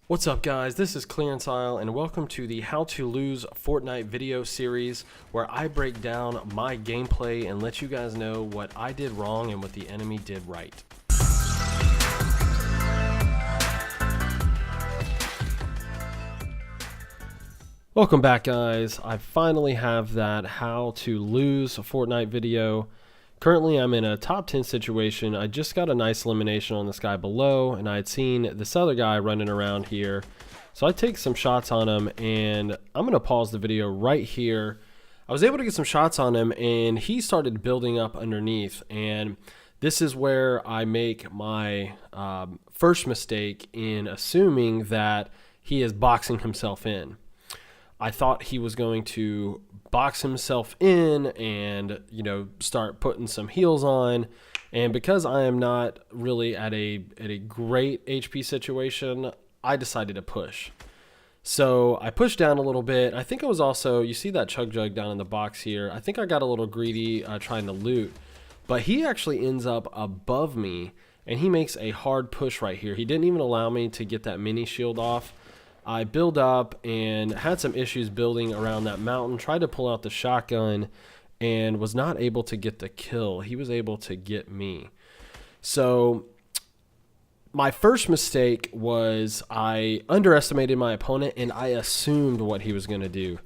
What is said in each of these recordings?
What's up guys, this is Clearance Isle and welcome to the How to Lose Fortnite video series where I break down my gameplay and let you guys know what I did wrong and what the enemy did right. Welcome back guys, I finally have that How to Lose Fortnite video. Currently I'm in a top 10 situation. I just got a nice elimination on this guy below and I had seen this other guy running around here. So I take some shots on him and I'm going to pause the video right here. I was able to get some shots on him and he started building up underneath, and this is where I make my first mistake in assuming that he is boxing himself in. I thought he was going to box himself in and, start putting some heals on. And because I am not really at a great HP situation, I decided to push. So I pushed down a little bit. I think I was also, you see that chug jug down in the box here. I think I got a little greedy trying to loot, but he actually ends up above me and he makes a hard push right here. He didn't even allow me to get that mini shield off. I build up and had some issues building around that mountain, tried to pull out the shotgun and was not able to get the kill. He was able to get me. So my first mistake was I underestimated my opponent and I assumed what he was going to do.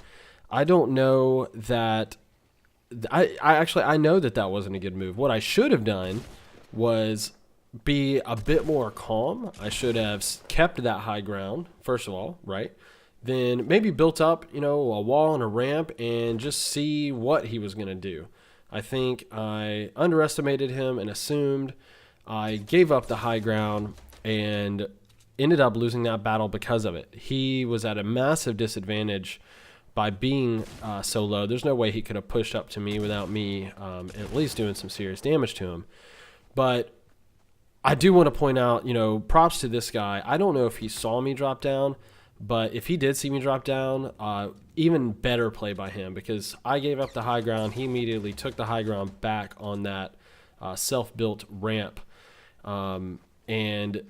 I don't know that I know that wasn't a good move. What I should have done was be a bit more calm. I should have kept that high ground, first of all, right? Then maybe built up, a wall and a ramp and just see what he was going to do. I think I underestimated him and assumed. I gave up the high ground and ended up losing that battle because of it. He was at a massive disadvantage by being so low. There's no way he could have pushed up to me without me at least doing some serious damage to him. But I do want to point out, props to this guy. I don't know if he saw me drop down, but if he did see me drop down, even better play by him, because I gave up the high ground. He immediately took the high ground back on that self-built ramp. And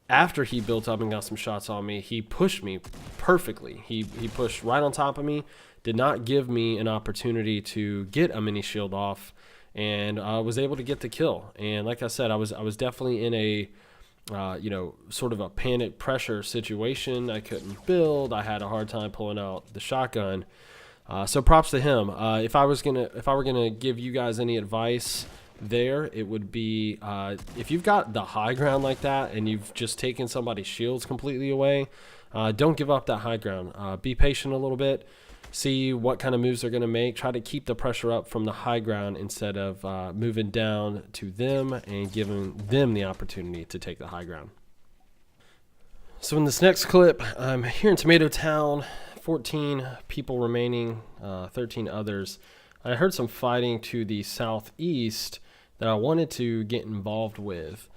after he built up and got some shots on me, he pushed me perfectly. He pushed right on top of me, did not give me an opportunity to get a mini shield off, and I was able to get the kill. And like I said, I was definitely in a sort of a panic pressure situation. I couldn't build. I had a hard time pulling out the shotgun. So props to him. If I were gonna give you guys any advice there, it would be if you've got the high ground like that and you've just taken somebody's shields completely away, don't give up that high ground. Be patient a little bit. See what kind of moves they're going to make. Try to keep the pressure up from the high ground instead of moving down to them and giving them the opportunity to take the high ground. So in this next clip, I'm here in Tomato Town, 14 people remaining, 13 others. I heard some fighting to the southeast that I wanted to get involved with.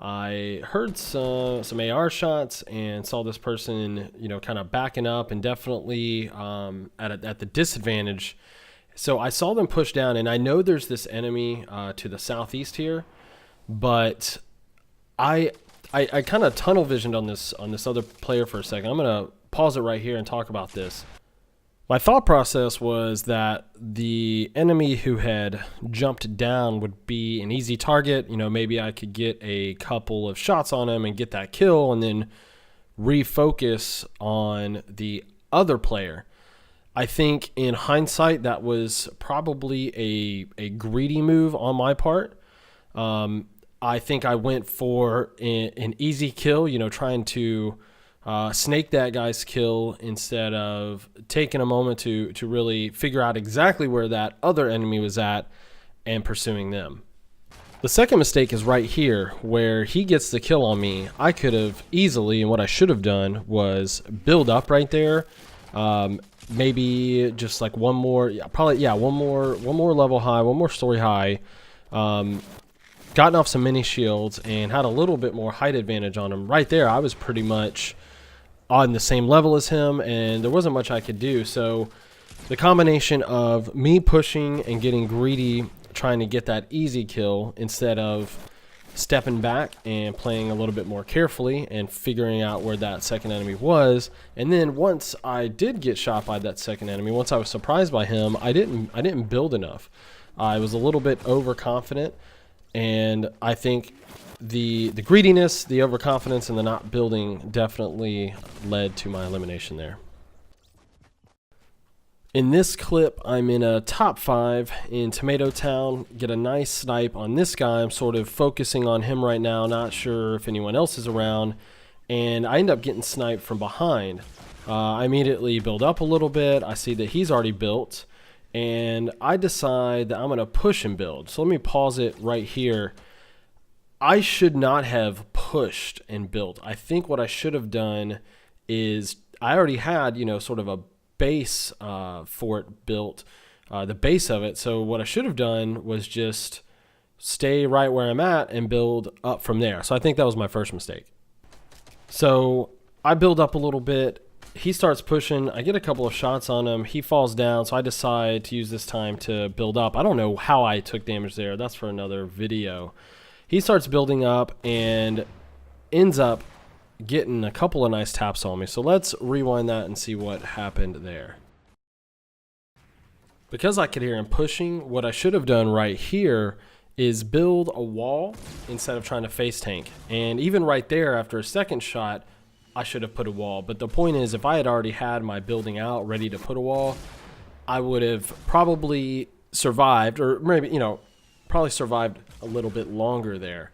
I heard some AR shots and saw this person, kind of backing up and definitely at the disadvantage. So I saw them push down, and I know there's this enemy to the southeast here, but I kind of tunnel visioned on this other player for a second. I'm gonna pause it right here and talk about this. My thought process was that the enemy who had jumped down would be an easy target. Maybe I could get a couple of shots on him and get that kill and then refocus on the other player. I think in hindsight, that was probably a greedy move on my part. I think I went for an easy kill, trying to snake that guy's kill instead of taking a moment to really figure out exactly where that other enemy was at and pursuing them. The second mistake is right here where he gets the kill on me. I could have easily, and what I should have done was build up right there. Maybe just like one more level high, one more story high. Gotten off some mini shields and had a little bit more height advantage on him. Right there, I was pretty much on the same level as him and there wasn't much I could do. So the combination of me pushing and getting greedy, trying to get that easy kill instead of stepping back and playing a little bit more carefully and figuring out where that second enemy was. And then once I did get shot by that second enemy, once I was surprised by him, I didn't build enough. I was a little bit overconfident, and I think the greediness, the overconfidence, and the not building definitely led to my elimination there. In this clip, I'm in a top 5 in Tomato Town, get a nice snipe on this guy. I'm sort of focusing on him right now, not sure if anyone else is around, and I end up getting sniped from behind. I immediately build up a little bit. I see that he's already built, and I decide that I'm going to push and build. So let me pause it right here. I should not have pushed and built. I think what I should have done is I already had, sort of a base fort built, the base of it. So what I should have done was just stay right where I'm at and build up from there. So I think that was my first mistake. So I build up a little bit. He starts pushing. I get a couple of shots on him. He falls down. So I decide to use this time to build up. I don't know how I took damage there. That's for another video. He starts building up and ends up getting a couple of nice taps on me. So let's rewind that and see what happened there. Because I could hear him pushing, what I should have done right here is build a wall instead of trying to face tank. And even right there, after a second shot, I should have put a wall. But the point is, if I had already had my building out ready to put a wall, I would have probably survived, or maybe, probably survived a little bit longer there.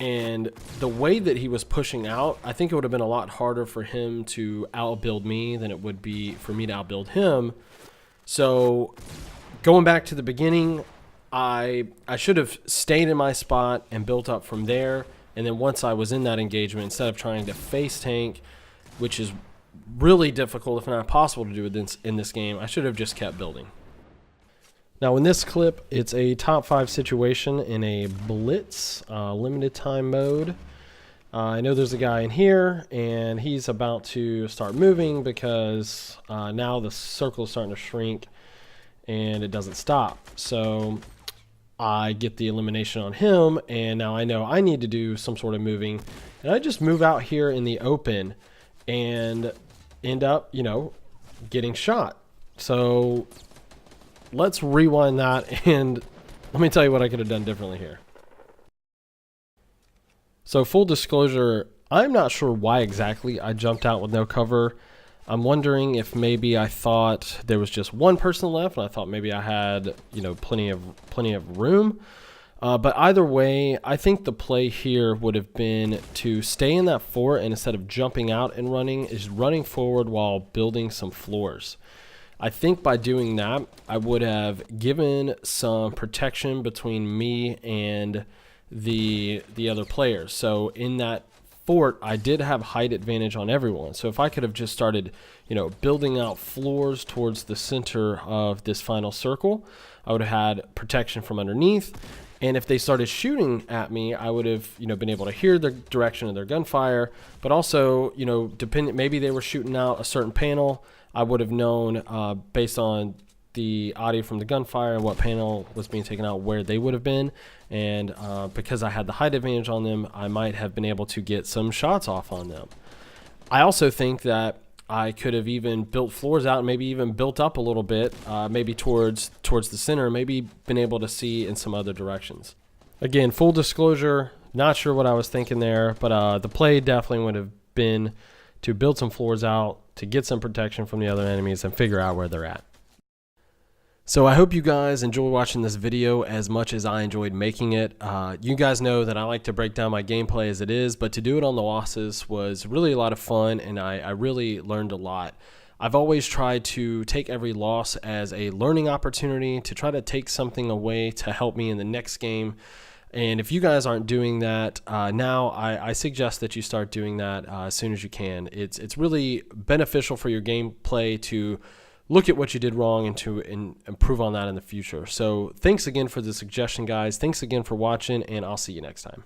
And the way that he was pushing out, I think it would have been a lot harder for him to outbuild me than it would be for me to outbuild him. So going back to the beginning, I should have stayed in my spot and built up from there. And then once I was in that engagement, instead of trying to face tank, which is really difficult, if not impossible to do in this game, I should have just kept building. Now in this clip, it's a top 5 situation in a blitz limited time mode. I know there's a guy in here, and he's about to start moving because now the circle is starting to shrink and it doesn't stop. So I get the elimination on him, and now I know I need to do some sort of moving. And I just move out here in the open and end up, getting shot. So let's rewind that, and let me tell you what I could have done differently here. So full disclosure, I'm not sure why exactly I jumped out with no cover. I'm wondering if maybe I thought there was just one person left, and I thought maybe I had, plenty of room. But either way, I think the play here would have been to stay in that fort, and instead of jumping out and running, is running forward while building some floors. I think by doing that, I would have given some protection between me and the other players. So in that fort, I did have height advantage on everyone. So if I could have just started, building out floors towards the center of this final circle, I would have had protection from underneath. And if they started shooting at me, I would have, been able to hear the direction of their gunfire. But also, maybe they were shooting out a certain panel. I would have known based on the audio from the gunfire and what panel was being taken out where they would have been. And because I had the height advantage on them, I might have been able to get some shots off on them. I also think that I could have even built floors out and maybe even built up a little bit, maybe towards the center, maybe been able to see in some other directions. Again, full disclosure, not sure what I was thinking there, but the play definitely would have been to build some floors out, to get some protection from the other enemies and figure out where they're at. So I hope you guys enjoy watching this video as much as I enjoyed making it. You guys know that I like to break down my gameplay as it is, but to do it on the losses was really a lot of fun, and I really learned a lot. I've always tried to take every loss as a learning opportunity, to try to take something away to help me in the next game. And if you guys aren't doing that now, I suggest that you start doing that as soon as you can. It's really beneficial for your gameplay to look at what you did wrong and to improve on that in the future. So thanks again for the suggestion, guys. Thanks again for watching, and I'll see you next time.